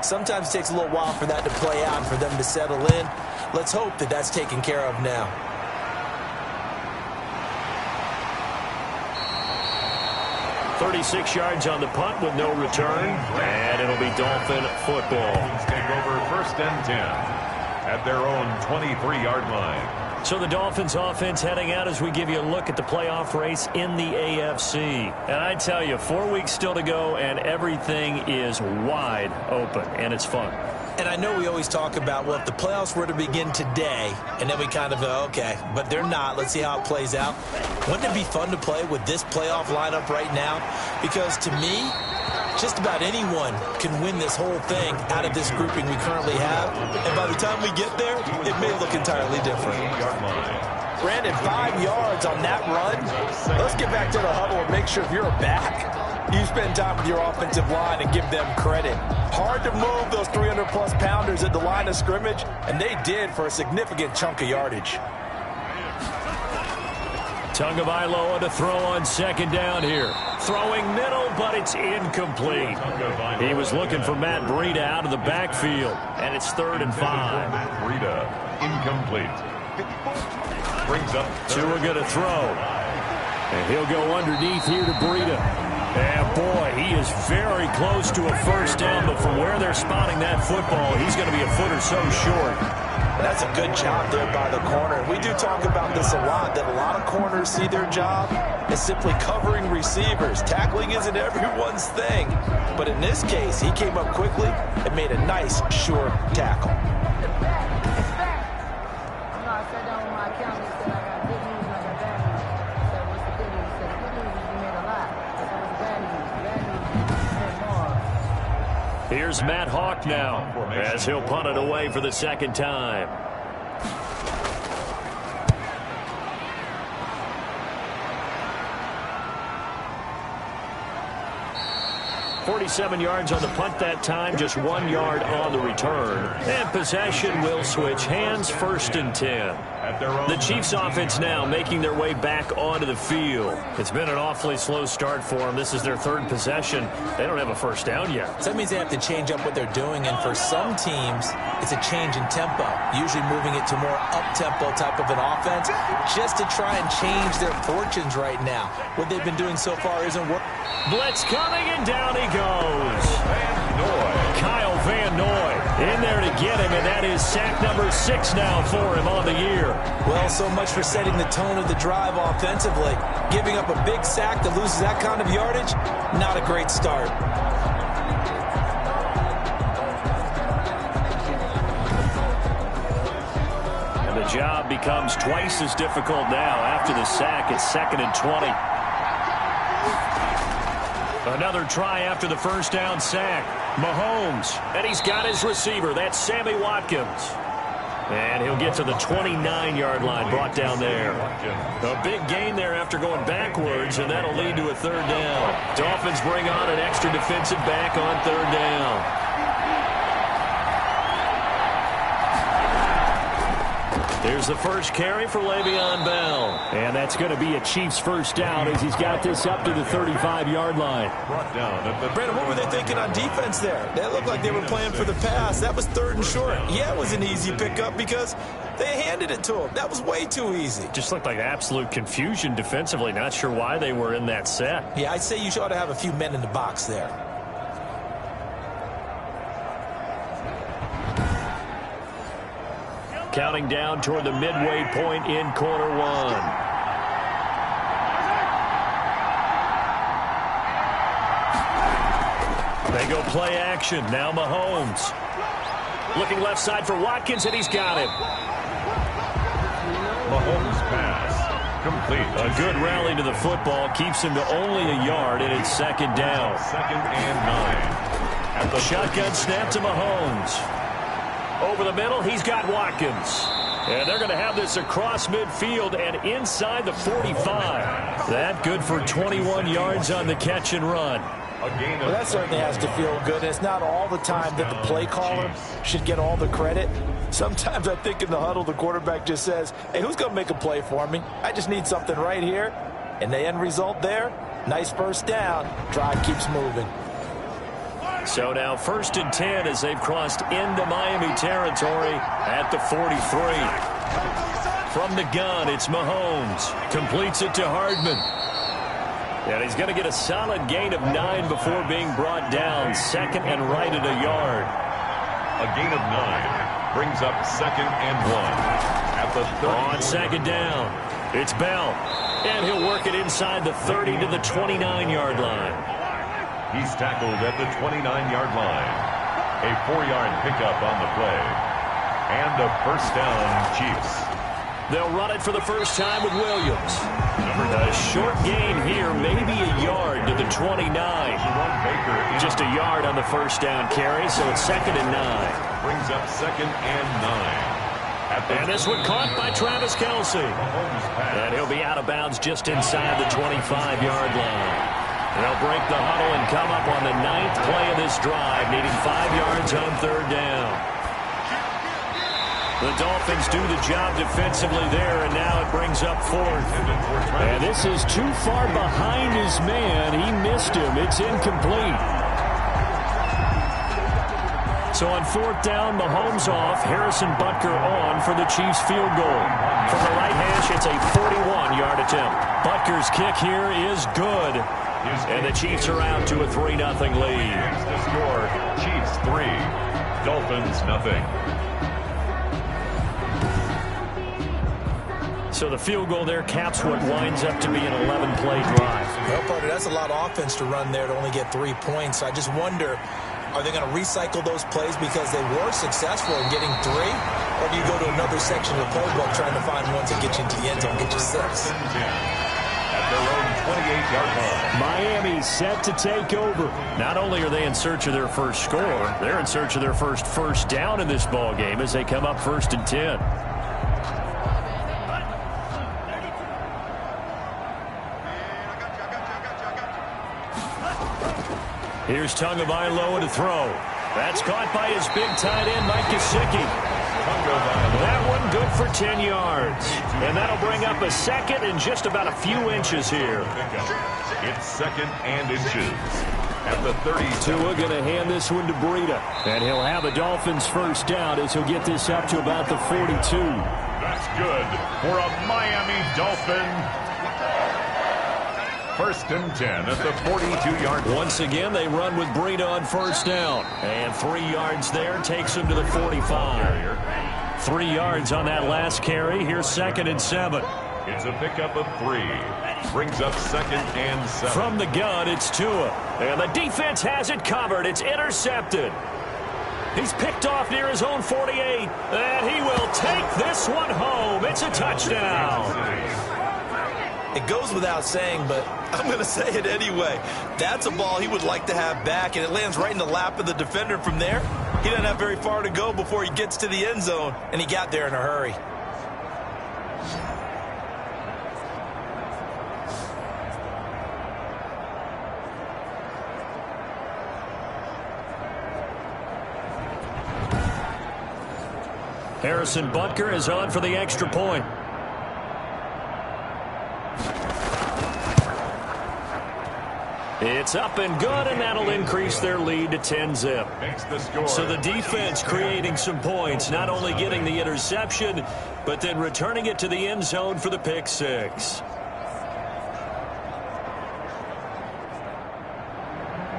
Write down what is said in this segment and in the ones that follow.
Sometimes it takes a little while for that to play out and for them to settle in. Let's hope that that's taken care of now. "36 yards on the punt with no return, and it'll be Dolphin football." Take over 1st and 10 at their own 23-yard line. So the Dolphins offense heading out as we give you a look at the playoff race in the AFC. And I tell you, 4 weeks still to go, and everything is wide open, and it's fun. And I know we always talk about, well, if the playoffs were to begin today, and then we kind of go, okay, but they're not. Let's see how it plays out. Wouldn't it be fun to play with this playoff lineup right now? Because to me, just about anyone can win this whole thing out of this grouping we currently have. And by the time we get there, it may look entirely different. Brandon, 5 yards on that run. Let's get back to the huddle and make sure if you're back, you spend time with your offensive line and give them credit. Hard to move those 300-plus pounders at the line of scrimmage, and they did for a significant chunk of yardage. Tagovailoa to throw on 2nd down here. Throwing middle, but it's incomplete. He was looking for Matt Breida out of the backfield, and it's 3rd and 5. Breida, incomplete. Brings up Tua going to throw. And he'll go underneath here to Breida. And boy, he is very close to a 1st down, but from where they're spotting that football, he's going to be a foot or so short. That's a good job there by the corner. We do talk about this a lot, that a lot of corners see their job as simply covering receivers. Tackling isn't everyone's thing. But in this case, he came up quickly and made a nice, sure tackle. Here's Matt Hawk now as he'll punt it away for the 2nd time. "47 yards on the punt that time, just 1 yard on the return. And possession will switch hands, 1st and 10. The Chiefs offense now making their way back onto the field. It's been an awfully slow start for them. This is their 3rd possession. They don't have a 1st down yet. So that means they have to change up what they're doing, and for some teams, it's a change in tempo, usually moving it to more up-tempo type of an offense, just to try and change their fortunes right now. What they've been doing so far isn't working. Blitz coming, and down he goes. Kyle Van Noy in there to get him, and that is sack number 6 now for him on the year. Well, so much for setting the tone of the drive offensively. Giving up a big sack that loses that kind of yardage, not a great start. And the job becomes twice as difficult now after the sack. It's 2nd and 20. Another try after the 1st down sack. Mahomes, and he's got his receiver. That's Sammy Watkins. And he'll get to the 29-yard line, brought down there. A big gain there after going backwards, and that'll lead to a 3rd down. Dolphins bring on an extra defensive back on 3rd down. There's the first carry for Le'Veon Bell. And that's going to be a Chiefs 1st down as he's got this up to the 35-yard line. Brandon, what were they thinking on defense there? They looked like they were playing for the pass. That was 3rd and short. Yeah, it was an easy pickup because they handed it to him. That was way too easy. Just looked like absolute confusion defensively. Not sure why they were in that set. Yeah, I'd say you ought to have a few men in the box there. Counting down toward the midway point in quarter 1. They go play action. Now Mahomes. Looking left side for Watkins, and he's got him. Mahomes pass. Complete. A good rally to the football. Keeps him to only a yard, and it's 2nd down. 2nd and 9. At the shotgun snap to Mahomes. Over the middle, he's got Watkins. And they're going to have this across midfield and inside the 45. That good for 21 yards on the catch and run. Well, that certainly has to feel good. And it's not all the time that the play caller should get all the credit. Sometimes I think in the huddle, the quarterback just says, hey, who's going to make a play for me? I just need something right here. And the end result there, nice 1st down. Drive keeps moving. So now 1st and 10 as they've crossed into Miami territory at the 43. From the gun, it's Mahomes. Completes it to Hardman. And he's going to get a solid gain of 9 before being brought down. 2nd and right at a yard. A gain of 9 brings up 2nd and 1 at the 30. On 2nd down, it's Bell. And he'll work it inside the 30 to the 29-yard line. He's tackled at the 29-yard line. A 4-yard pickup on the play. And a 1st down, Chiefs. They'll run it for the first time with Williams. A short gain here, maybe a yard to the 29. Just a yard on the 1st down carry, so it's 2nd and 9. Brings up 2nd and 9. And this one caught by Travis Kelce. And he'll be out of bounds just inside the 25-yard line. They'll break the huddle and come up on the 9th play of this drive, needing 5 yards on 3rd down. The Dolphins do the job defensively there, and now it brings up 4th. And this is too far behind his man. He missed him. It's incomplete. So on 4th down, Mahomes off, Harrison Butker on for the Chiefs field goal. From the right hash, it's a 41-yard attempt. Butker's kick here is good. And the Chiefs are out to a 3-0 lead. The score, Chiefs 3, Dolphins 0. So the field goal there caps what winds up to be an 11-play drive. Well, partner, that's a lot of offense to run there to only get 3 points. I just wonder, are they going to recycle those plays because they were successful in getting 3? Or do you go to another section of the playbook trying to find ones that get you into the end zone, get you 6? At their own 28-yard line. Miami set to take over. Not only are they in search of their first score, they're in search of their first down in this ball game as they come up 1st and 10. Here's Tagovailoa to throw. That's caught by his big tight end, Mike Gesicki. That one good for 10 yards. And that'll bring up a 2nd and just about a few inches here. It's 2nd and inches. At the 30. Tua going to hand this one to Breida. And he'll have a Dolphins first down as he'll get this up to about the 42. That's good for a Miami Dolphin. 1st and 10 at the 42-yard line. Once again, they run with Breida on 1st down. And 3 yards there takes him to the 45. 3 yards on that last carry. Here's 2nd and 7. It's a pickup of 3. Brings up 2nd and 7. From the gun, it's Tua. And the defense has it covered. It's intercepted. He's picked off near his own 48. And he will take this one home. It's a touchdown. It goes without saying, but I'm going to say it anyway. That's a ball he would like to have back, and it lands right in the lap of the defender from there. He doesn't have very far to go before he gets to the end zone, and he got there in a hurry. Harrison Butker is on for the extra point. It's up and good, and that'll increase their lead to 10-zip. So the defense creating some points, not only getting the interception, but then returning it to the end zone for the pick 6.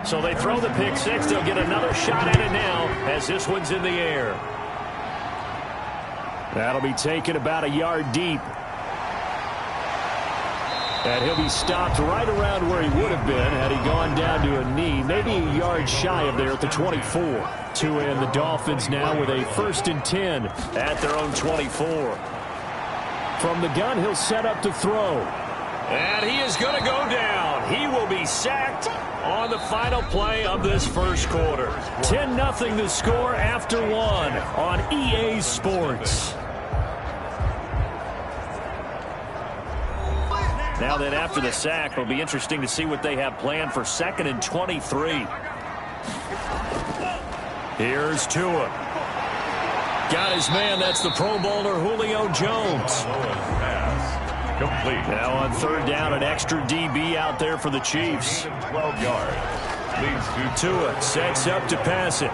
So they throw the pick 6. They'll get another shot at it now as this one's in the air. That'll be taken about a yard deep. And he'll be stopped right around where he would have been had he gone down to a knee, maybe a yard shy of there at the 24. Tua and the Dolphins now with a 1st and 10 at their own 24. From the gun, he'll set up to throw. And he is going to go down. He will be sacked on the final play of this first quarter. 10-0 the score after 1 on EA Sports. Now then, after the sack, it'll be interesting to see what they have planned for 2nd and 23. Here's Tua. Got his man. That's the Pro Bowler Julio Jones. Complete. Now on 3rd down, an extra DB out there for the Chiefs. 12 yards. Leads to Tua sets up to pass it.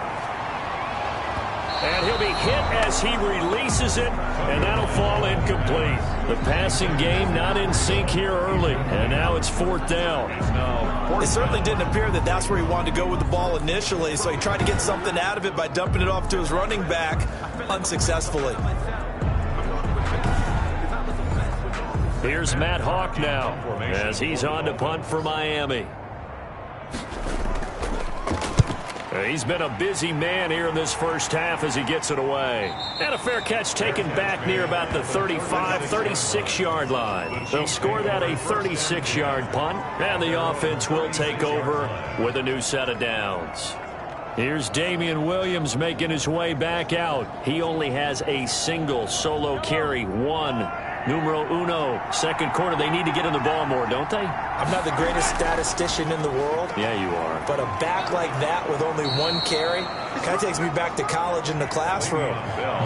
And he'll be hit as he releases it, and that'll fall incomplete. The passing game not in sync here early, and now it's 4th down. It certainly didn't appear that that's where he wanted to go with the ball initially, so he tried to get something out of it by dumping it off to his running back unsuccessfully. Here's Matt Hawk now as he's on to punt for Miami. He's been a busy man here in this first half as he gets it away. And a fair catch taken back near about the 35, 36-yard line. They'll score that a 36-yard punt, and the offense will take over with a new set of downs. Here's Damian Williams making his way back out. He only has a single solo carry, numero uno. Second quarter, they need to get in the ball more, don't they? I'm not the greatest statistician in the world. Yeah, you are. But a back like that with only one carry kind of takes me back to college in the classroom.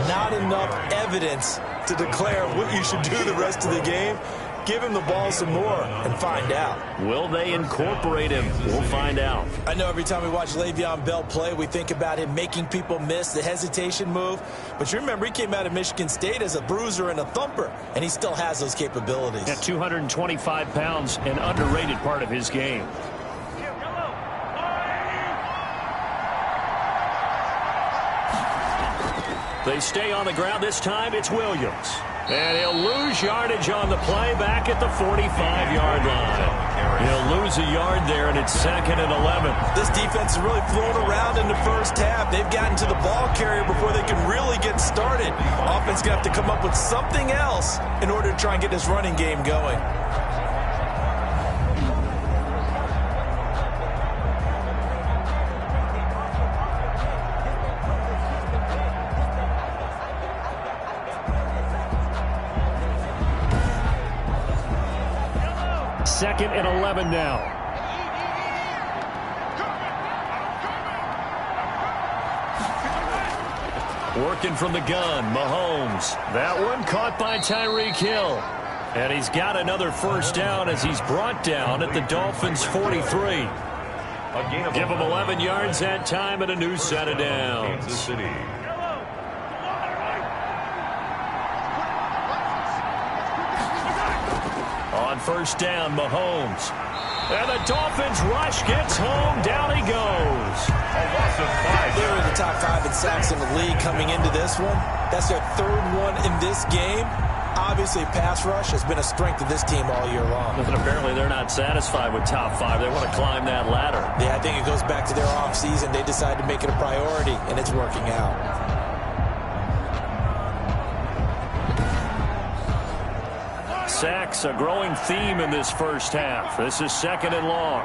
Not enough evidence to declare what you should do the rest of the game. Give him the ball some more and find out. Will they incorporate him? We'll find out. I know every time we watch Le'Veon Bell play, we think about him making people miss the hesitation move. But you remember, he came out of Michigan State as a bruiser and a thumper, and he still has those capabilities. At 225 pounds, an underrated part of his game. They stay on the ground. This time it's Williams. And he'll lose yardage on the play back at the 45-yard line. He'll lose a yard there, and it's 2nd and 11. This defense is really flown around in the first half. They've gotten to the ball carrier before they can really get started. Offense going to have to come up with something else in order to try and get this running game going. Second and 11 now. Working from the gun, Mahomes. That one caught by Tyreek Hill. And he's got another first down as he's brought down at the Dolphins' 43. Give him 11 yards that time and a new set of downs. Kansas City. On first down, Mahomes. And the Dolphins rush, gets home, down he goes. A loss of 5. They're in the top 5 in sacks in the league coming into this one. That's their 3rd one in this game. Obviously, pass rush has been a strength of this team all year long. And apparently they're not satisfied with top 5. They want to climb that ladder. Yeah, I think it goes back to their offseason. They decided to make it a priority, and it's working out. Sacks, a growing theme in this first half. This is 2nd and long.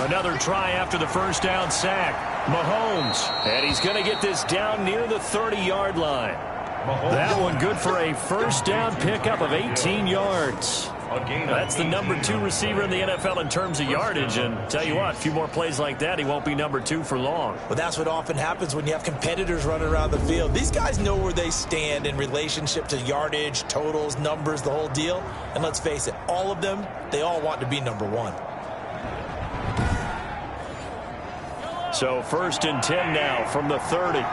Another try after the first down sack. Mahomes, and he's going to get this down near the 30-yard line. That one good for a first down pickup of 18 yards. That's the number 2 receiver in the NFL in terms of yardage, and tell you what, a few more plays like that, he won't be number 2 for long. But that's what often happens when you have competitors running around the field. These guys know where they stand in relationship to yardage, totals, numbers, the whole deal. And let's face it, all of them, they all want to be number 1. So 1st and 10 now from the 30.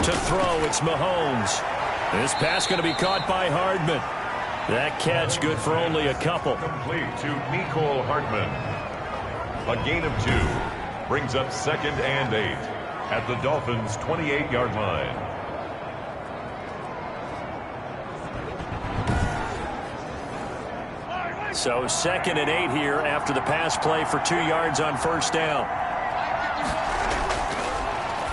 To throw, it's Mahomes. This pass going to be caught by Hardman. That catch good for only a couple. Complete to Mecole Hardman. A gain of 2. Brings up 2nd and 8 at the Dolphins' 28-yard line. So 2nd and 8 here after the pass play for 2 yards on first down.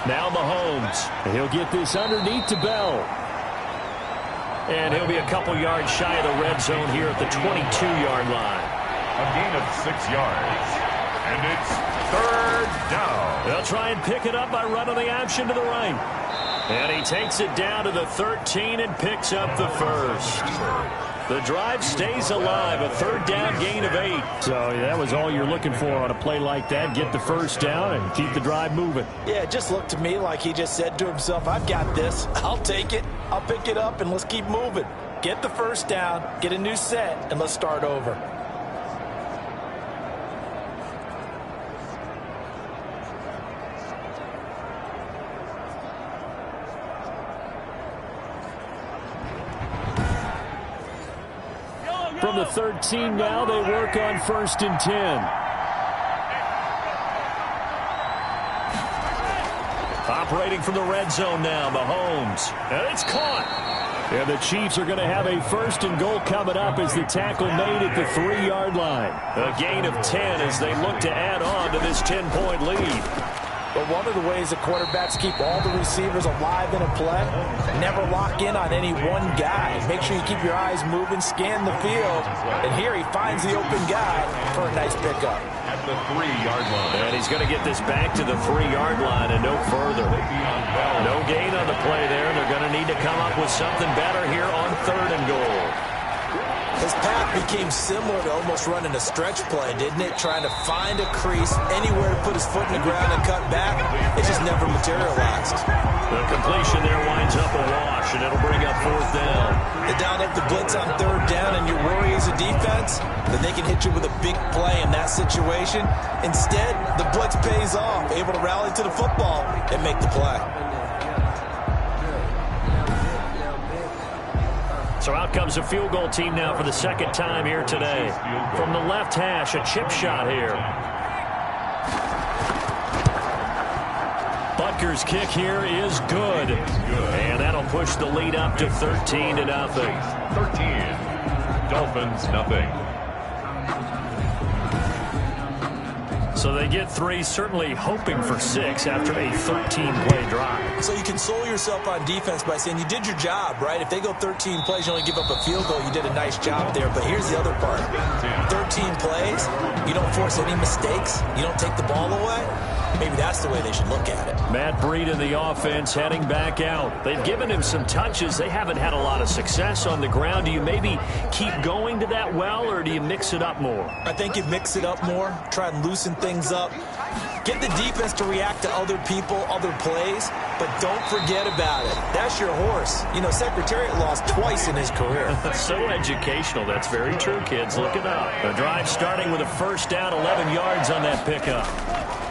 Now Mahomes. He'll get this underneath to Bell. And he'll be a couple yards shy of the red zone here at the 22-yard line. A gain of 6 yards. And it's 3rd down. They'll try and pick it up by running the option to the right. And he takes it down to the 13 and picks up the first. The drive stays alive, a 3rd down gain of 8. So that was all you're looking for on a play like that. Get the first down and keep the drive moving. Yeah, it just looked to me like he just said to himself, I've got this. I'll take it. I'll pick it up, and let's keep moving. Get the first down, get a new set, and let's start over. From the 13 now, they work on 1st and 10. Operating from the red zone now, Mahomes. And it's caught. And the Chiefs are going to have a 1st and goal coming up as the tackle made at the 3-yard line. A gain of 10 as they look to add on to this 10-point lead. But one of the ways the quarterbacks keep all the receivers alive in a play, never lock in on any one guy. Make sure you keep your eyes moving, scan the field. And here he finds the open guy for a nice pickup. At the 3-yard line. And he's going to get this back to the 3-yard line and no further. No gain on the play there. They're going to need to come up with something better here on 3rd and goal. His path became similar to almost running a stretch play, didn't it? Trying to find a crease, anywhere to put his foot in the ground and cut back. It just never materialized. The completion there winds up a wash, and it'll bring up 4th down. They dialed up the blitz on 3rd down, and your worry as a defense, that they can hit you with a big play in that situation. Instead, the blitz pays off, able to rally to the football and make the play. So out comes a field goal team now for the 2nd time here today. From the left hash, a chip shot here. Butker's kick here is good. And that'll push the lead up to 13-0. 13. Dolphins, nothing. So they get 3, certainly hoping for 6 after a 13-play drive. So you console yourself on defense by saying you did your job, right? If they go 13 plays, you only give up a field goal, you did a nice job there. But here's the other part. 13 plays, you don't force any mistakes, you don't take the ball away. Maybe that's the way they should look at it. Matt Breed in the offense heading back out. They've given him some touches. They haven't had a lot of success on the ground. Do you maybe keep going to that well, or do you mix it up more? I think you mix it up more, try and loosen things up. Get the defense to react to other people, other plays, but don't forget about it. That's your horse. You know, Secretariat lost twice in his career. So educational. That's very true, kids. Look it up. The drive starting with a 1st down, 11 yards on that pickup.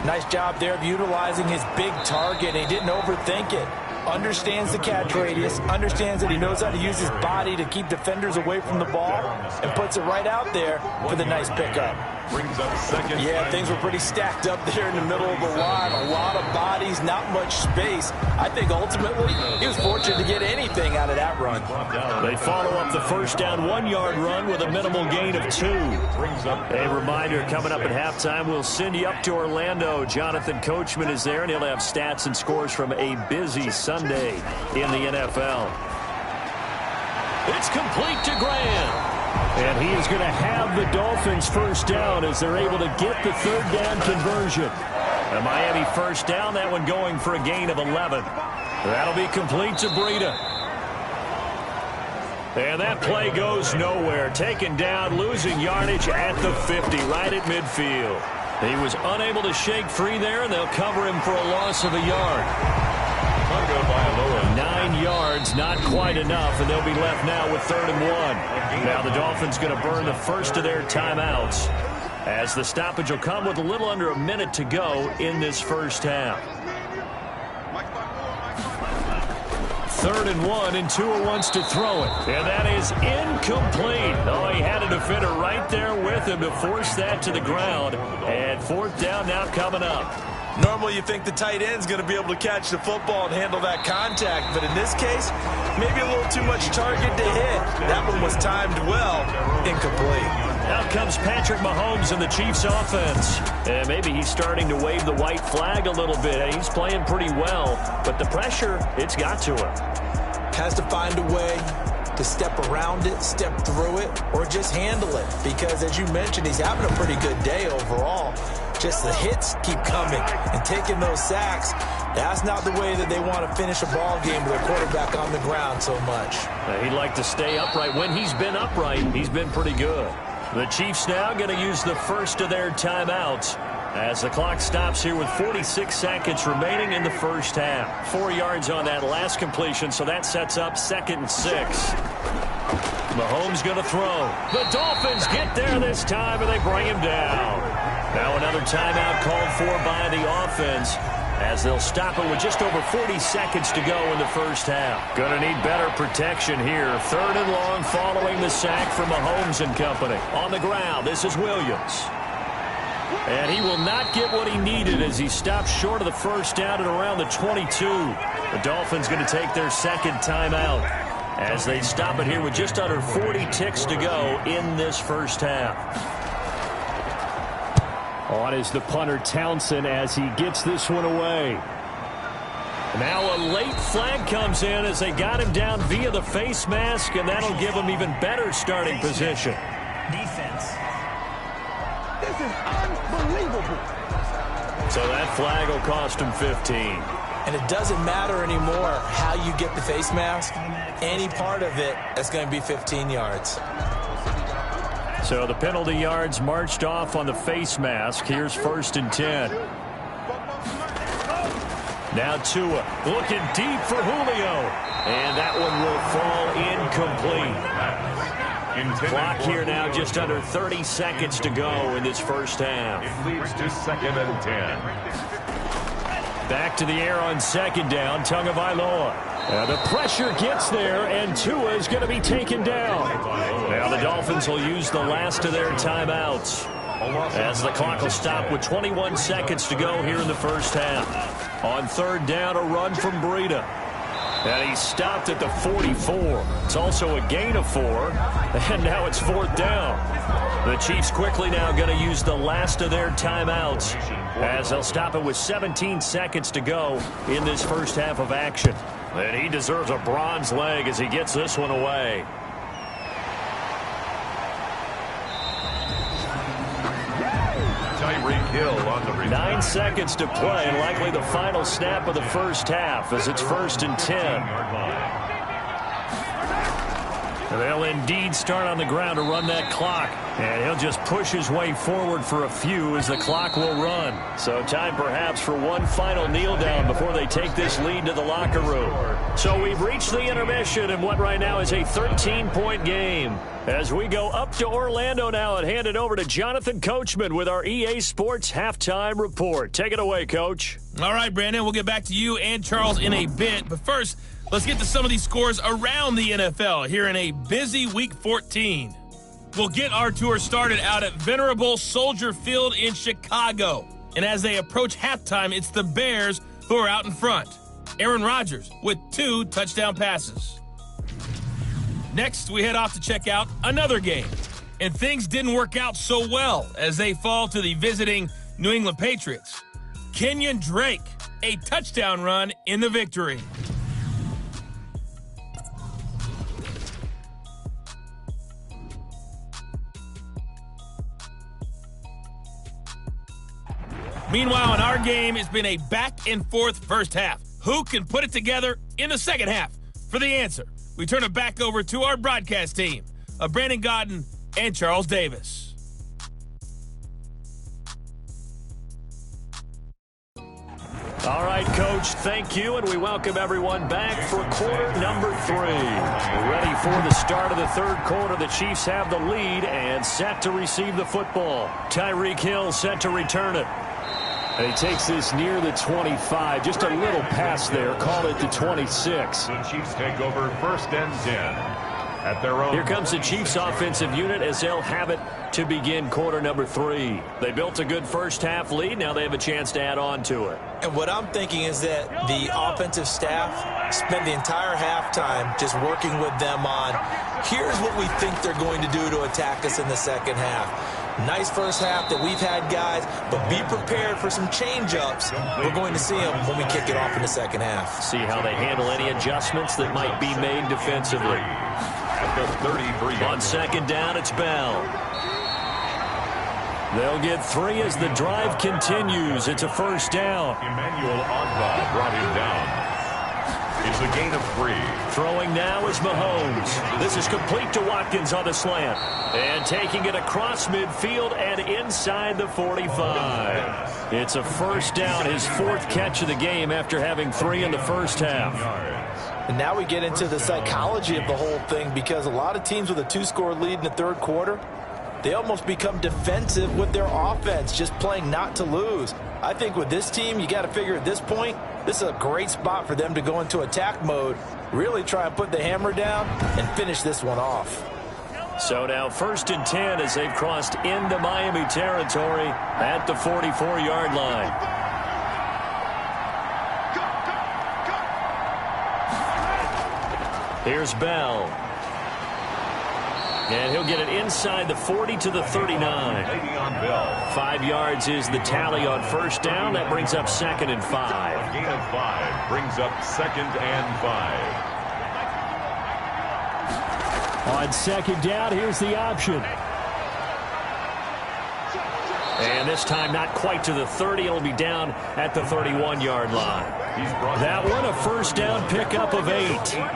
Nice job there of utilizing his big target. He didn't overthink it. Understands the catch radius, understands that he knows how to use his body to keep defenders away from the ball, and puts it right out there for the nice pickup. Brings up 2nd. Yeah, things were pretty stacked up there in the middle of the line. A lot of bodies, not much space. I think ultimately he was fortunate to get anything out of that run. They follow up the 1st down 1-yard run with a minimal gain of 2. A reminder, coming up at halftime, we'll send you up to Orlando. Jonathan Coachman is there, and he'll have stats and scores from a busy Sunday in the NFL. It's complete to Graham. And he is going to have the Dolphins 1st down as they're able to get the 3rd down conversion. A Miami 1st down, that one going for a gain of 11. That'll be complete to Breida. And that play goes nowhere. Taken down, losing yardage at the 50, right at midfield. He was unable to shake free there, and they'll cover him for a loss of a yard. 9 yards, not quite enough, and they'll be left now with 3rd and 1. Now the Dolphins going to burn the first of their timeouts, as the stoppage will come with a little under a minute to go in this 1st half. 3rd and 1, and Tua wants to throw it. And that is incomplete. Oh, he had a defender right there with him to force that to the ground. And 4th down now coming up. Normally you think the tight end's going to be able to catch the football and handle that contact, but in this case, maybe a little too much target to hit. That one was timed well, incomplete. Out comes Patrick Mahomes in the Chiefs offense. And maybe he's starting to wave the white flag a little bit. He's playing pretty well, but the pressure, it's got to him. Has to find a way to step around it, step through it, or just handle it. Because as you mentioned, he's having a pretty good day overall. Just the hits keep coming and taking those sacks. That's not the way that they want to finish a ball game with a quarterback on the ground so much. He'd like to stay upright. When he's been upright, he's been pretty good. The Chiefs now going to use the first of their timeouts as the clock stops here with 46 seconds remaining in the 1st half. 4 yards on that last completion, so that sets up 2nd and 6. Mahomes going to throw. The Dolphins get there this time, and they bring him down. Now another timeout called for by the offense, as they'll stop it with just over 40 seconds to go in the first half. Going to need better protection here. 3rd and long following the sack from Mahomes and company. On the ground, this is Williams. And he will not get what he needed as he stops short of the first down at around the 22. The Dolphins going to take their second timeout as they stop it here with just under 40 ticks to go in this first half. On is the punter Townsend as he gets this one away. Now a late flag comes in as they got him down via the face mask, and that'll give him even better starting position. Defense. This is unbelievable. So that flag will cost him 15. And it doesn't matter anymore how you get the face mask. Any part of it, that's going to be 15 yards. So the penalty yards marched off on the face mask. Here's 1st and 10. Now Tua looking deep for Julio. And that one will fall incomplete. Clock here now just under 30 seconds to go in this first half. It leads to 2nd and 10. Back to the air on 2nd down, Tagovailoa. The pressure gets there, and Tua is going to be taken down. Now the Dolphins will use the last of their timeouts as the clock will stop with 21 seconds to go here in the first half. On 3rd down, a run from Breida. And he stopped at the 44. It's also a gain of 4, and now it's 4th down. The Chiefs quickly now going to use the last of their timeouts as they'll stop it with 17 seconds to go in this first half of action. And he deserves a bronze leg as he gets this one away. Tyreek Hill on the return. 9 seconds to play, and likely the final snap of the first half as it's 1st and 10. They'll indeed start on the ground to run that clock. And he'll just push his way forward for a few as the clock will run. So time perhaps for one final kneel down before they take this lead to the locker room. So we've reached the intermission in what right now is a 13-point game. As we go up to Orlando now and hand it over to Jonathan Coachman with our EA Sports Halftime Report. Take it away, Coach. All right, Brandon, we'll get back to you and Charles in a bit. But first, let's get to some of these scores around the NFL here in a busy Week 14. We'll get our tour started out at Venerable Soldier Field in Chicago. And as they approach halftime, it's the Bears who are out in front. Aaron Rodgers with 2 touchdown passes. Next, we head off to check out another game. And things didn't work out so well as they fall to the visiting New England Patriots. Kenyon Drake, a touchdown run in the victory. Meanwhile, in our game, it's been a back-and-forth first half. Who can put it together in the second half? For the answer, we turn it back over to our broadcast team of Brandon Godden and Charles Davis. All right, Coach, thank you, and we welcome everyone back for quarter number 3. We're ready for the start of the third quarter. The Chiefs have the lead and set to receive the football. Tyreek Hill set to return it. And he takes this near the 25. Just a little pass there. Called it the 26. The Chiefs take over 1st and 10 at their own. Here comes the Chiefs offensive unit as they'll have it to begin quarter number 3. They built a good first half lead. Now they have a chance to add on to it. And what I'm thinking is that the offensive staff spent the entire halftime just working with them on, here's what we think they're going to do to attack us in the second half. Nice first half that we've had, guys, but be prepared for some change-ups. We're going to see them when we kick it off in the second half. See how they handle any adjustments that might be made defensively. At the 33. On 2nd down, it's Bell. They'll get 3 as the drive continues. It's a first down. Emmanuel Ogbah brought him down. It's a gain of 3. Throwing now is Mahomes. This is complete to Watkins on the slant. And taking it across midfield and inside the 45. It's a first down, his 4th catch of the game after having 3 in the first half. And now we get into the psychology of the whole thing, because a lot of teams with a 2-score lead in the third quarter, they almost become defensive with their offense, just playing not to lose. I think with this team, you got to figure at this point, this is a great spot for them to go into attack mode, really try and put the hammer down and finish this one off. So now 1st and 10 as they've crossed into Miami territory at the 44-yard line. Here's Bell. And he'll get it inside the 40 to the 39. 5 yards is the tally on 1st down. That brings up 2nd and 5. A gain of 5 brings up 2nd and 5. On 2nd down, here's the option. And this time not quite to the 30. It'll be down at the 31-yard line. That one a 1st down pickup of 8.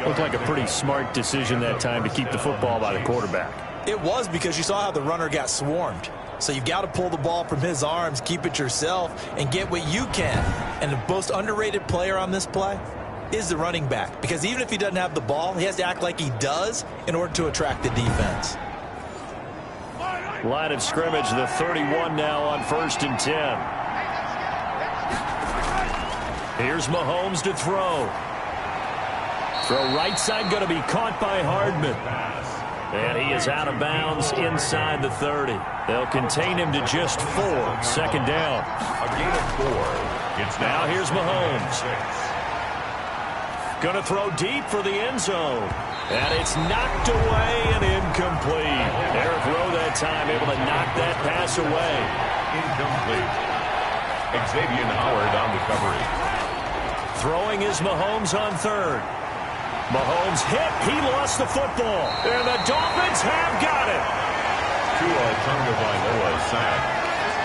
Looked like a pretty smart decision that time to keep the football by the quarterback. It was, because you saw how the runner got swarmed. So you've got to pull the ball from his arms, keep it yourself, and get what you can. And the most underrated player on this play is the running back, because even if he doesn't have the ball, he has to act like he does in order to attract the defense. Line of scrimmage, the 31 now on 1st and 10. Here's Mahomes to throw. Throw right side, going to be caught by Hardman. And he is out of bounds inside the 30. They'll contain him to just 4. 2nd down. A gain of 4. It's now here's Mahomes. Going to throw deep for the end zone. And it's knocked away and incomplete. Eric Rowe that time able to knock that pass away. Incomplete. Xavier Howard on recovery. Throwing is Mahomes on 3rd. Mahomes hit. He lost the football. And the Dolphins have got it. Tua Tagovailoa sack.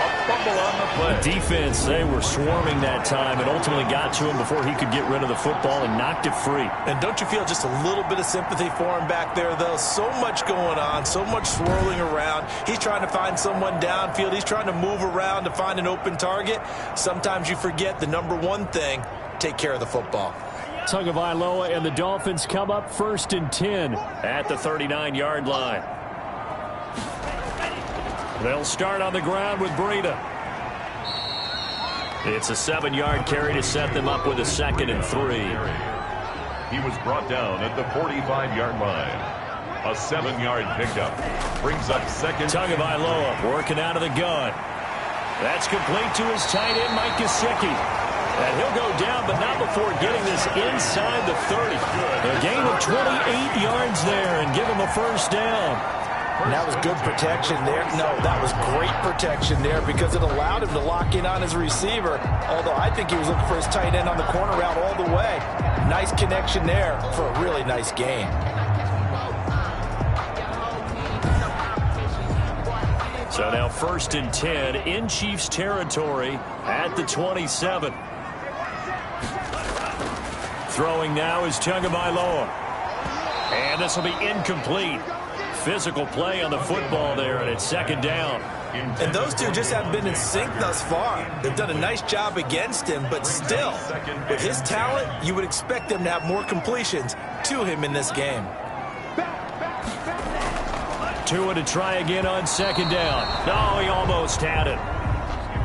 A fumble on the play. The defense, they were swarming that time and ultimately got to him before he could get rid of the football and knocked it free. And don't you feel just a little bit of sympathy for him back there, though? So much going on, so much swirling around. He's trying to find someone downfield. He's trying to move around to find an open target. Sometimes you forget the number one thing: take care of the football. Tagovailoa and the Dolphins come up 1st and 10 at the 39-yard line. They'll start on the ground with Breida. It's a 7-yard carry to set them up with a 2nd and 3. He was brought down at the 45-yard line. A 7-yard pickup brings up 2nd. Tagovailoa working out of the gun. That's complete to his tight end, Mike Gesicki. And he'll go down, but not before getting this inside the 30. A gain of 28 yards there and give him a 1st down. And that was good protection there. No, that was great protection there, because it allowed him to lock in on his receiver. Although I think he was looking for his tight end on the corner route all the way. Nice connection there for a really nice gain. So now 1st and 10 in Chiefs territory at the 27. Throwing now is Tagovailoa. And this will be incomplete. Physical play on the football there, and it's 2nd down. And those two just haven't been in sync thus far. They've done a nice job against him, but still, with his talent, you would expect them to have more completions to him in this game. Tua to try again on 2nd down. No, he almost had it.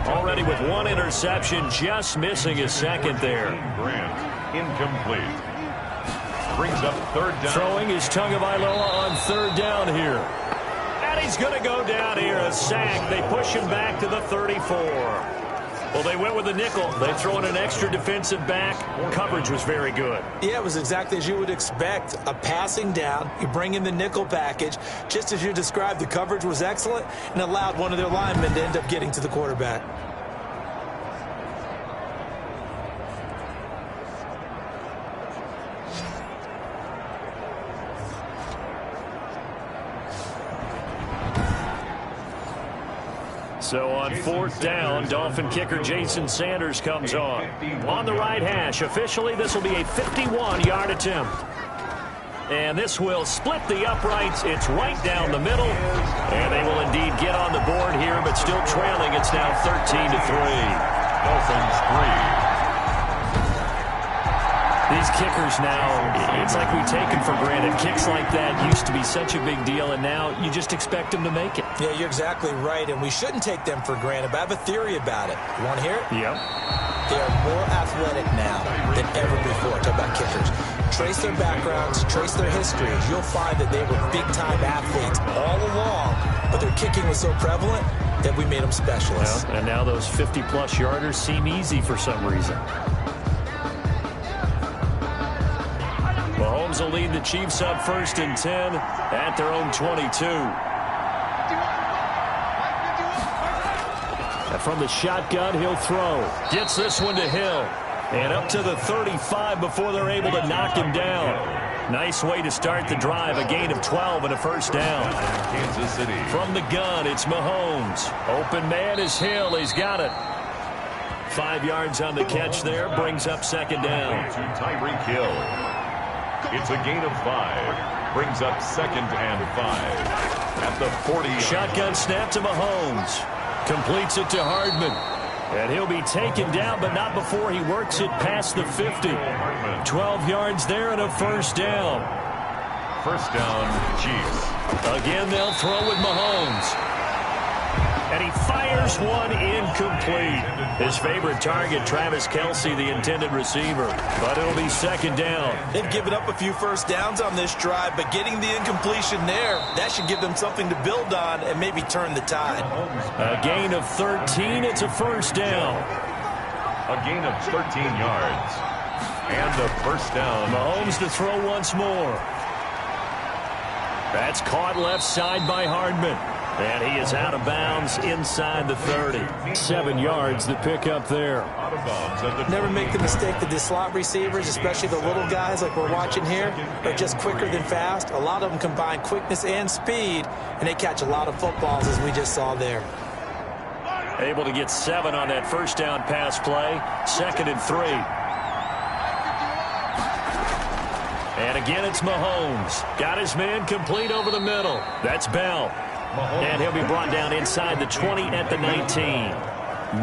Already with 1 interception, just missing his 2nd there. Grant, incomplete. Brings up 3rd down. Throwing is Tagovailoa on 3rd down here. And he's going to go down here, a sack. They push him back to the 34. Well, they went with a nickel. They throw in an extra defensive back. Coverage was very good. Yeah, it was exactly as you would expect. A passing down. You bring in the nickel package. Just as you described, the coverage was excellent and allowed one of their linemen to end up getting to the quarterback. So on 4th down, Dolphin kicker Jason Sanders comes on. On the right hash, officially this will be a 51-yard attempt. And this will split the uprights. It's right down the middle. And they will indeed get on the board here, but still trailing. It's now 13-3. Dolphins 3. These kickers now, it's like we take them for granted. Kicks like that used to be such a big deal, and now you just expect them to make it. Yeah, you're exactly right, and we shouldn't take them for granted, but I have a theory about it. You want to hear it? Yep. They are more athletic now than ever before. Talk about kickers. Trace their backgrounds, trace their histories. You'll find that they were big-time athletes all along, but their kicking was so prevalent that we made them specialists. Well, and now those 50-plus yarders seem easy for some reason. Mahomes will lead the Chiefs up 1st and 10 at their own 22. And from the shotgun, he'll throw. Gets this one to Hill. And up to the 35 before they're able to knock him down. Nice way to start the drive. A gain of 12 and a 1st down. Kansas City. From the gun, it's Mahomes. Open man is Hill. He's got it. 5 yards on the catch there. Brings up 2nd down. To Tyreek Hill. It's a gain of 5. Brings up 2nd and 5. At the 40. Shotgun snap to Mahomes. Completes it to Hardman. And he'll be taken down, but not before he works it past the 50. 12 yards there and a 1st down. 1st down, Chiefs. Again, they'll throw with Mahomes. And he fires one incomplete. His favorite target, Travis Kelce, the intended receiver. But it'll be 2nd down. They've given up a few 1st downs on this drive, but getting the incompletion there, that should give them something to build on and maybe turn the tide. A gain of 13. It's a 1st down. A gain of 13 yards. And a 1st down. Mahomes to throw once more. That's caught left side by Hardman. And he is out of bounds inside the 30. 7 yards the pickup there. Never make the mistake that the slot receivers, especially the little guys like we're watching here, are just quicker than fast. A lot of them combine quickness and speed, and they catch a lot of footballs, as we just saw there. Able to get 7 on that 1st down pass play. 2nd and 3. And again, it's Mahomes. Got his man complete over the middle. That's Bell. And he'll be brought down inside the 20 at the 19.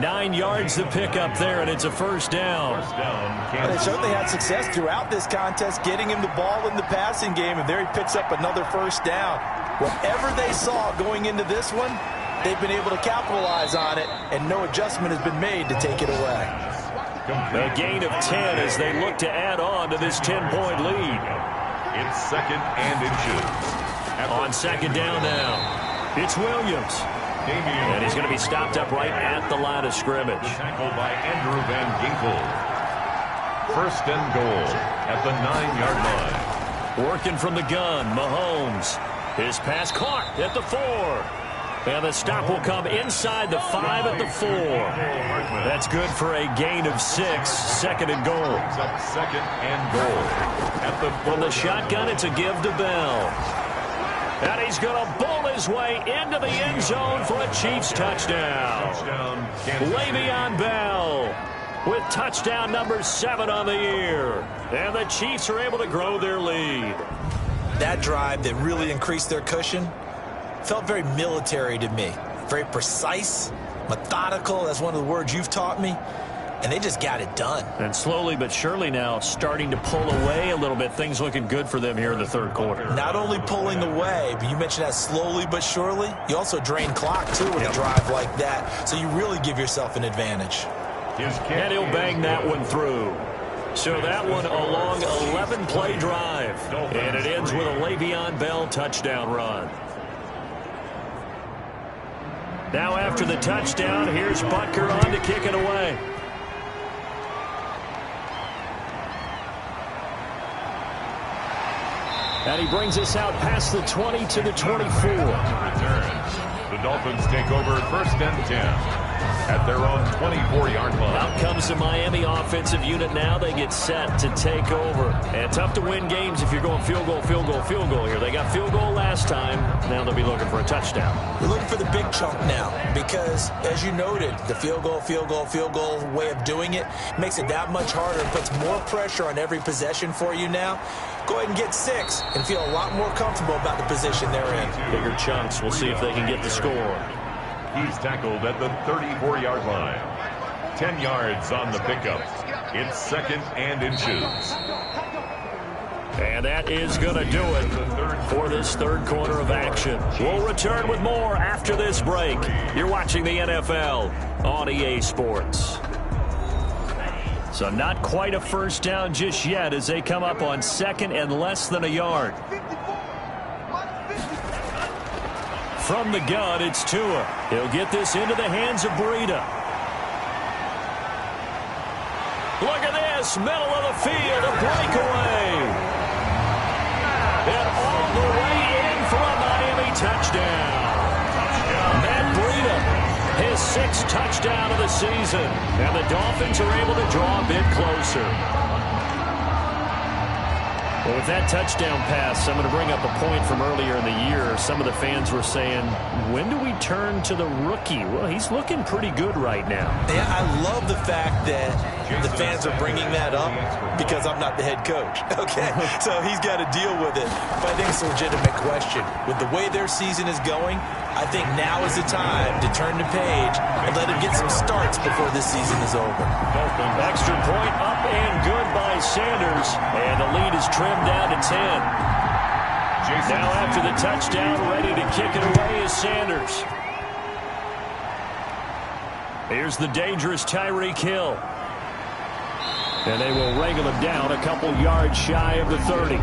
9 yards to pick up there, and it's a 1st down. They certainly had success throughout this contest, getting him the ball in the passing game, and there he picks up another 1st down. Whatever they saw going into this one, they've been able to capitalize on it, and no adjustment has been made to take it away. A gain of 10 as they look to add on to this 10-point lead. It's 2nd and inches. On 2nd down now. It's Williams. And he's going to be stopped up right at the line of scrimmage. Tackled by Andrew Van Ginkel. 1st and goal at the 9-yard line. Working from the gun, Mahomes. His pass caught at the 4. And the stop will come inside the 5 at the 4. That's good for a gain of 6. 2nd and goal. Brings up 2nd and goal. At the from the shotgun, it's a give to Bell. And he's going to bowl his way into the end zone for a Chiefs touchdown. Le'Veon Bell with touchdown number 7 on the year. And the Chiefs are able to grow their lead. That drive that really increased their cushion felt very military to me. Very precise, methodical. That's one of the words you've taught me. And they just got it done. And slowly but surely now starting to pull away a little bit. Things looking good for them here in the 3rd quarter. Not only pulling away, but you mentioned that slowly but surely. You also drain clock, too, with a drive like that. So you really give yourself an advantage. And he'll bang that one through. So that one a long 11-play drive. And it ends with a Le'Veon Bell touchdown run. Now after the touchdown, here's Butker on to kick it away. And he brings us out past the 20 to the 24. The Dolphins take over 1st and 10 at their own 24-yard line. Out comes the Miami offensive unit now. They get set to take over. And tough to win games if you're going field goal, field goal, field goal here. They got field goal last time. Now they'll be looking for a touchdown. We're looking for the big chunk now because, as you noted, the field goal, field goal, field goal way of doing it makes it that much harder and puts more pressure on every possession for you now. Go ahead and get 6 and feel a lot more comfortable about the position they're in. Bigger chunks. We'll see if they can get the score. He's tackled at the 34-yard line. 10 yards on the pickup. It's second and inches. And that is going to do it for this third quarter of action. We'll return with more after this break. You're watching the NFL on EA Sports. So not quite a first down just yet as they come up on second and less than a yard. From the gun, it's Tua. He'll get this into the hands of Breida. Look at this, middle of the field, a breakaway. And all the way in for a Miami touchdown. Matt Breida, his 6th touchdown of the season. And the Dolphins are able to draw a bit closer. Well, with that touchdown pass, I'm going to bring up a point from earlier in the year. Some of the fans were saying, when do we turn to the rookie? Well, he's looking pretty good right now. Yeah, I love the fact that the fans are bringing that up because I'm not the head coach, okay? So he's got to deal with it. But I think it's a legitimate question. With the way their season is going, I think now is the time to turn the page and let him get some starts before this season is over. Extra point up and good by Sanders. And the lead is trimmed down to 10. Now after the touchdown, ready to kick it away is Sanders. Here's the dangerous Tyreek Hill. And they will wrangle him down a couple yards shy of the 30.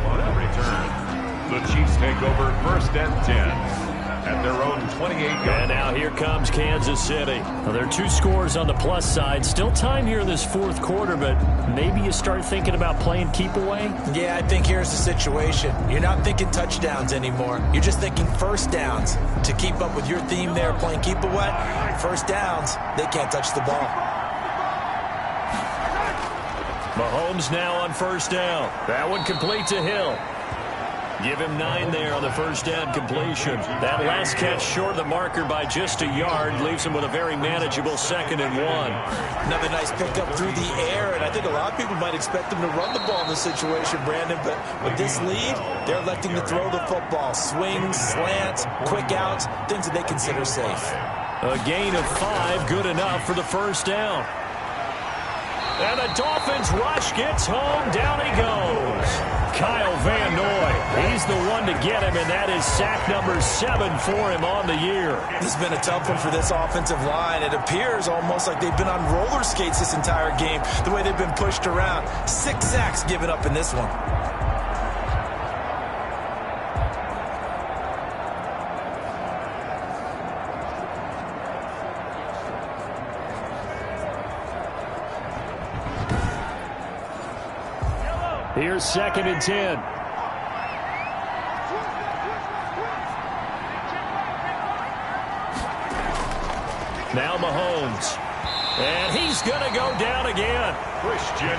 The Chiefs take over first and 10. At their own 28-yard. And now here comes Kansas City. Well, there are 2 scores on the plus side. Still time here in this fourth quarter, but maybe you start thinking about playing keep away? Yeah, I think here's the situation. You're not thinking touchdowns anymore. You're just thinking first downs. To keep up with your theme there, playing keep away, first downs, they can't touch the ball. Mahomes now on first down. That one complete to Hill. Give him 9 there on the first down completion. That last catch short of the marker by just a yard leaves him with a very manageable 2nd and 1. Another nice pickup through the air, and I think a lot of people might expect him to run the ball in this situation, Brandon, but with this lead, they're electing to throw the football. Swings, slants, quick outs, things that they consider safe. A gain of 5, good enough for the first down. And the Dolphins rush gets home. Down he goes. Kyle Van Noy. He's the one to get him, and that is sack number 7 for him on the year. This has been a tough one for this offensive line. It appears almost like they've been on roller skates this entire game, the way they've been pushed around. 6 sacks given up in this one. Here's 2nd and 10. Now Mahomes. And he's going to go down again.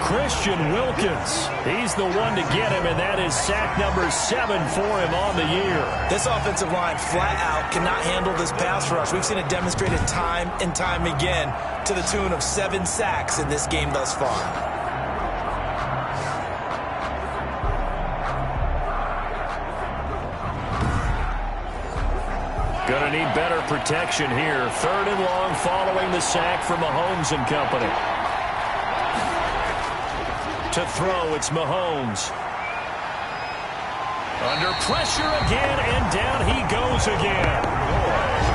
Christian Wilkins. He's the one to get him, and that is sack number 7 for him on the year. This offensive line flat out cannot handle this pass rush. We've seen it demonstrated time and time again to the tune of 7 sacks in this game thus far. Going to need better protection here. 3rd and long following the sack from Mahomes and company. To throw, it's Mahomes. Under pressure again, and down he goes again.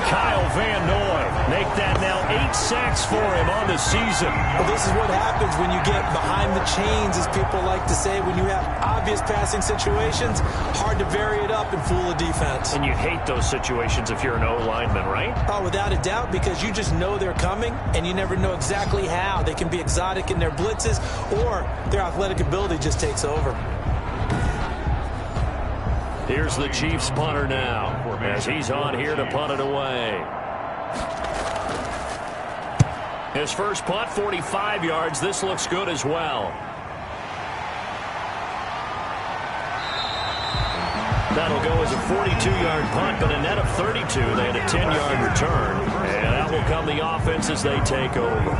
Kyle Van Noy. Make that now 8 sacks for him on the season. Well, this is what happens when you get behind the chains, as people like to say. When you have obvious passing situations, hard to vary it up and fool a defense. And you hate those situations if you're an O-lineman, right? Oh, without a doubt, because you just know they're coming, and you never know exactly how. They can be exotic in their blitzes, or their athletic ability just takes over. Here's the Chiefs punter now, as he's on here to punt it away. His first punt, 45 yards. This looks good as well. That'll go as a 42-yard punt, but a net of 32. They had a 10-yard return, and that will come the offense as they take over.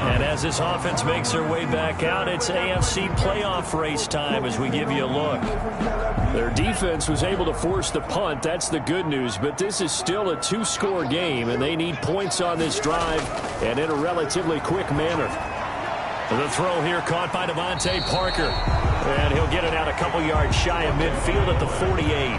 And as this offense makes their way back out, it's AFC playoff race time as we give you a look. Their defense was able to force the punt. That's the good news, but this is still a 2-score game, and they need points on this drive and in a relatively quick manner. The throw here caught by Devontae Parker. And he'll get it out a couple yards shy of midfield at the 48.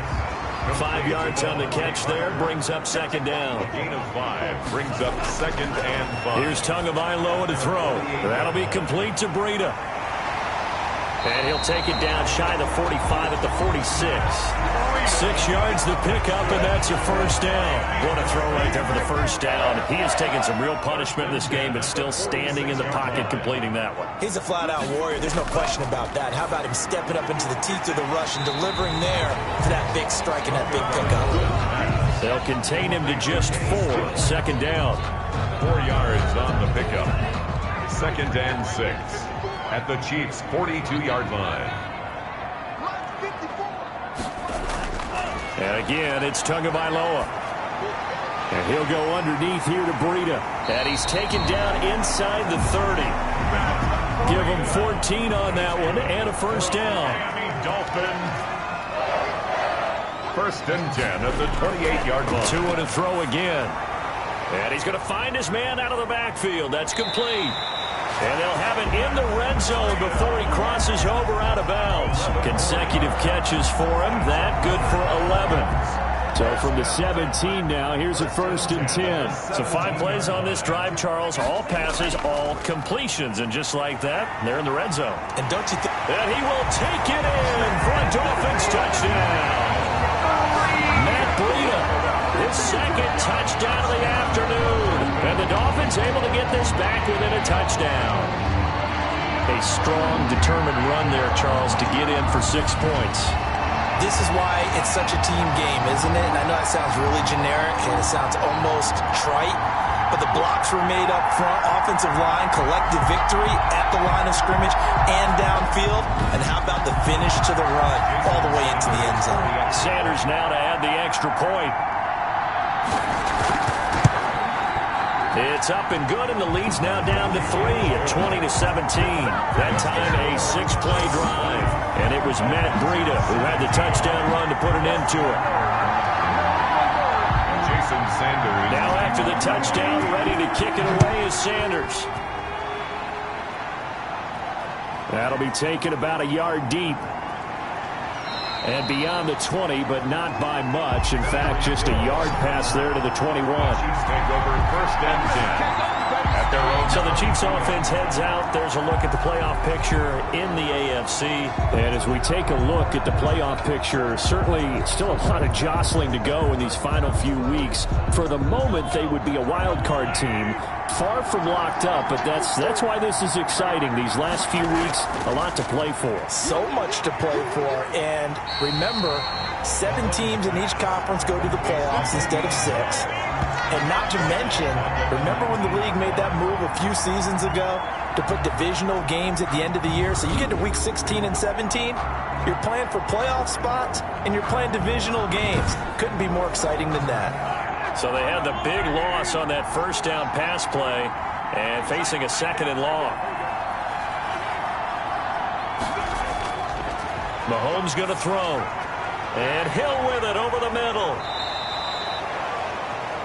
5 yards on the catch there, brings up second down. A gain of 5 brings up 2nd and 5. Here's Tagovailoa to throw. That'll be complete to Breida. And he'll take it down shy of the 45 at the 46. 6 yards to pick up, and that's a first down. What a throw right there for the first down. He has taken some real punishment in this game, but still standing in the pocket completing that one. He's a flat-out warrior. There's no question about that. How about him stepping up into the teeth of the rush and delivering there to that big strike and that big pickup? They'll contain him to just 4. Second down. 4 yards on the pickup. 2nd and 6 at the Chiefs' 42-yard line. And again, it's Tagovailoa. And he'll go underneath here to Breida. And he's taken down inside the 30. Give him 14 on that one and a first down. Miami Dolphins. 1st and 10 at the 28-yard line. 2 and a throw again. And he's going to find his man out of the backfield. That's complete. And they'll have it in the red zone before he crosses over out of bounds. Consecutive catches for him. That good for 11. So from the 17 now, here's a 1st and 10. So 5 plays on this drive, Charles. All passes, all completions. And just like that, they're in the red zone. And don't you think... And he will take it in for a Dolphins touchdown. Matt Breida, his 2nd touchdown of the afternoon. And the Dolphins able to get this back within a touchdown. A strong, determined run there, Charles, to get in for 6 points. This is why it's such a team game, isn't it? And I know it sounds really generic and it sounds almost trite, but the blocks were made up front, offensive line, collective victory at the line of scrimmage and downfield. And how about the finish to the run all the way into the end zone? Sanders now to add the extra point. It's up and good, and the lead's now down to 3 at 20-17. That time a 6-play drive, and it was Matt Breida who had the touchdown run to put an end to it. Jason Sanders. Now after the touchdown, ready to kick it away is Sanders. That'll be taken about a yard deep. And beyond the 20, but not by much. In fact, just a yard pass there to the 21. Chiefs take over 1st and 10 at their own. So the Chiefs offense heads out. There's a look at the playoff picture in the AFC. And as we take a look at the playoff picture, certainly still a lot of jostling to go in these final few weeks. For the moment, they would be a wild card team. Far from locked up, but that's why this is exciting. These last few weeks, a lot to play for. So much to play for. And remember, 7 teams in each conference go to the playoffs instead of 6. And not to mention, remember when the league made that move a few seasons ago to put divisional games at the end of the year? So you get to week 16 and 17, you're playing for playoff spots, and you're playing divisional games. Couldn't be more exciting than that. So they had the big loss on that first down pass play and facing a 2nd and long. Mahomes going to throw. And Hill with it over the middle.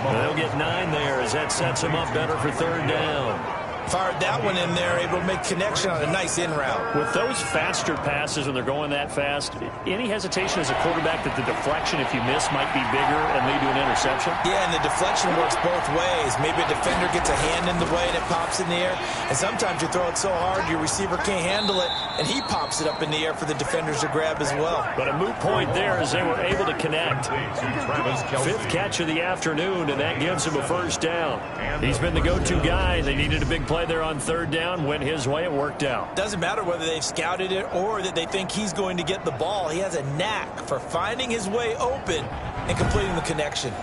They'll get 9 there as that sets him up better for 3rd down. Fired that one in there, able to make connection on a nice in route. With those faster passes when they're going that fast, any hesitation as a quarterback that the deflection, if you miss, might be bigger and lead to an interception? Yeah, and the deflection works both ways. Maybe a defender gets a hand in the way and it pops in the air. And sometimes you throw it so hard your receiver can't handle it, and he pops it up in the air for the defenders to grab as well. But a moot point there as they were able to connect. 5th catch of the afternoon, and that gives him a first down. He's been the go-to guy. They needed a big play there on 3rd down. Went his way. It worked out. Doesn't matter whether they've scouted it or that they think he's going to get the ball. He has a knack for finding his way open and completing the connection.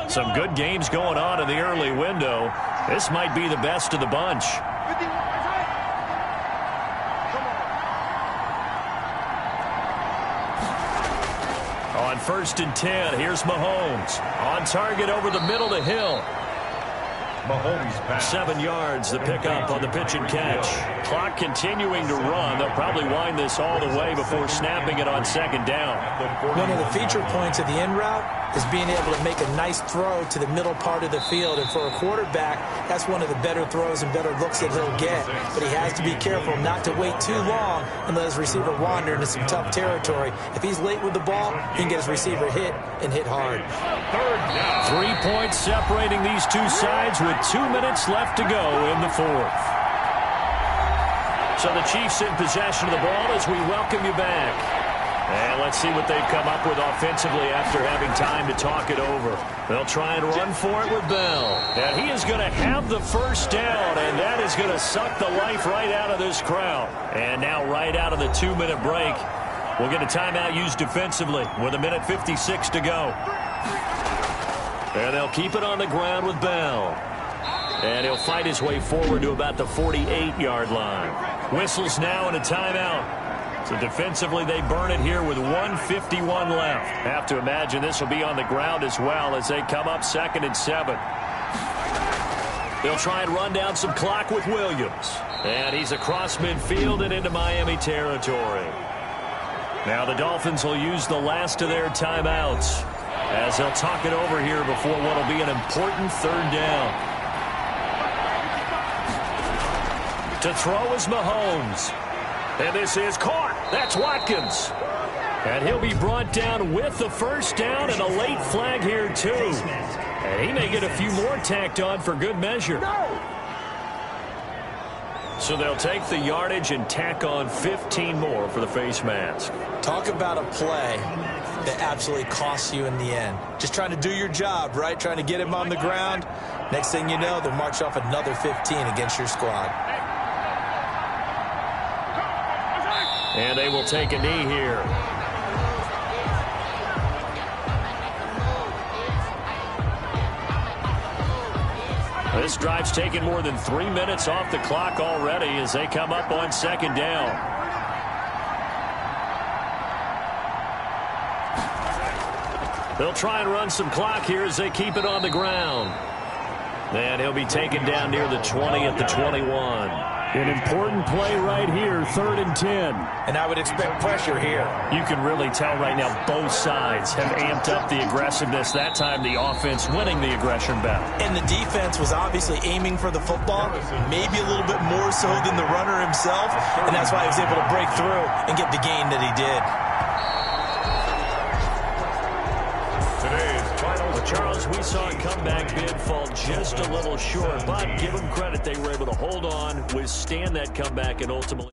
Some good games going on in the early window. This might be the best of the bunch. On 1st and 10, here's Mahomes. On target over the middle to Hill. Mahomes pass. 7 yards, the pickup on the pitch and catch. Clock continuing to run. They'll probably wind this all the way before snapping it on second down. One of the feature points of the in route is being able to make a nice throw to the middle part of the field. And for a quarterback, that's one of the better throws and better looks that he'll get. But he has to be careful not to wait too long and let his receiver wander into some tough territory. If he's late with the ball, he can get his receiver hit and hit hard. 3 points separating these two sides with 2 minutes left to go in the fourth. So the Chiefs in possession of the ball as we welcome you back. And let's see what they've come up with offensively after having time to talk it over. They'll try and run for it with Bell. And he is going to have the first down, and that is going to suck the life right out of this crowd. And now right out of the 2-minute break, we'll get a timeout used defensively with 1:56 to go. And they'll keep it on the ground with Bell. And he'll fight his way forward to about the 48-yard line. Whistles now and a timeout. So defensively, they burn it here with 1:51 left. Have to imagine this will be on the ground as well as they come up 2nd and 7. They'll try and run down some clock with Williams. And he's across midfield and into Miami territory. Now the Dolphins will use the last of their timeouts as they'll talk it over here before what will be an important 3rd down. To throw is Mahomes. And this is caught. That's Watkins. And he'll be brought down with the first down and a late flag here too. And he may get a few more tacked on for good measure. So they'll take the yardage and tack on 15 more for the face mask. Talk about a play that absolutely costs you in the end. Just trying to do your job, right? Trying to get him on the ground. Next thing you know, they'll march off another 15 against your squad. And they will take a knee here. This drive's taken more than 3 minutes off the clock already as they come up on 2nd down. They'll try and run some clock here as they keep it on the ground. And he'll be taken down near the 20 at the 21. An important play right here, 3rd and 10. And I would expect pressure here. You can really tell right now both sides have amped up the aggressiveness. That time the offense winning the aggression battle. And the defense was obviously aiming for the football, maybe a little bit more so than the runner himself. And that's why he was able to break through and get the gain that he did. Charles, we saw a comeback bid fall just a little short, but give them credit. They were able to hold on, withstand that comeback, and ultimately